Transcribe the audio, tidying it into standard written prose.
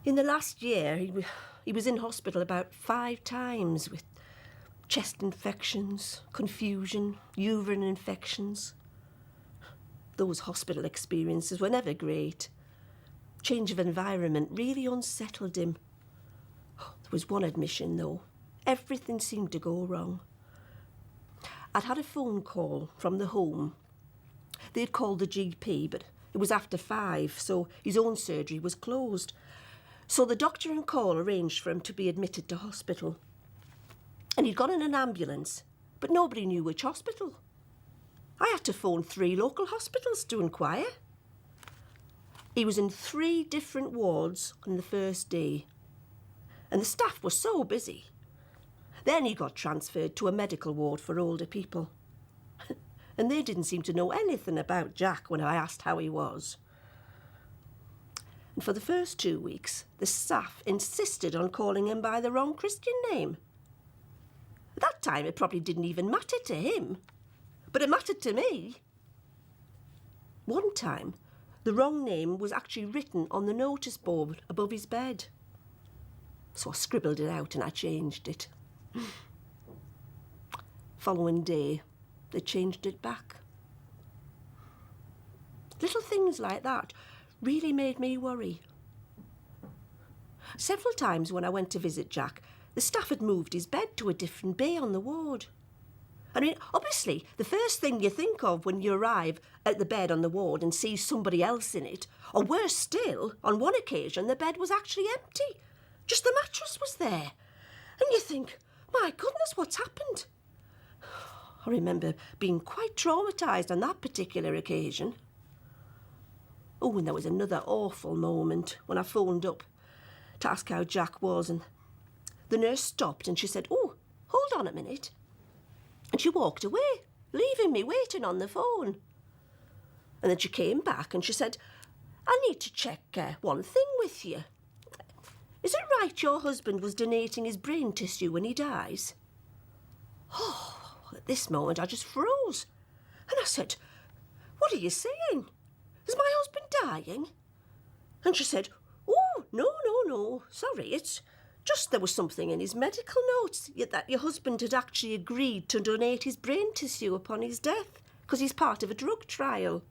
In the last year, he was in hospital about 5 times with chest infections, confusion, urine infections. Those hospital experiences were never great. Change of environment really unsettled him. There was one admission, though. Everything seemed to go wrong. I'd had a phone call from the home. They'd called the GP, but it was after 5, so his own surgery was closed. So the doctor and call arranged for him to be admitted to hospital. And he'd gone in an ambulance, but nobody knew which hospital. I had to phone 3 local hospitals to inquire. He was in 3 different wards on the first day, and the staff were so busy. Then he got transferred to a medical ward for older people. And they didn't seem to know anything about Jack when I asked how he was. And for the first 2 weeks, the staff insisted on calling him by the wrong Christian name. At that time, it probably didn't even matter to him, but it mattered to me. One time, the wrong name was actually written on the notice board above his bed. So I scribbled it out and I changed it. Following day, they changed it back. Little things like that really made me worry. Several times when I went to visit Jack, the staff had moved his bed to a different bay on the ward. I mean, obviously, the first thing you think of when you arrive at the bed on the ward and see somebody else in it, or worse still, on one occasion the bed was actually empty. Just the mattress was there. And you think, my goodness, what's happened? I remember being quite traumatised on that particular occasion. Oh, and there was another awful moment when I phoned up to ask how Jack was, and the nurse stopped and she said, "Oh, hold on a minute." And she walked away, leaving me waiting on the phone. And then she came back and she said, "I need to check one thing with you. Is it right your husband was donating his brain tissue when he dies?" Oh, at this moment I just froze. And I said, "What are you saying? Is my husband dying?" And she said, "Oh, no, sorry, it's just there was something in his medical notes that your husband had actually agreed to donate his brain tissue upon his death because he's part of a drug trial."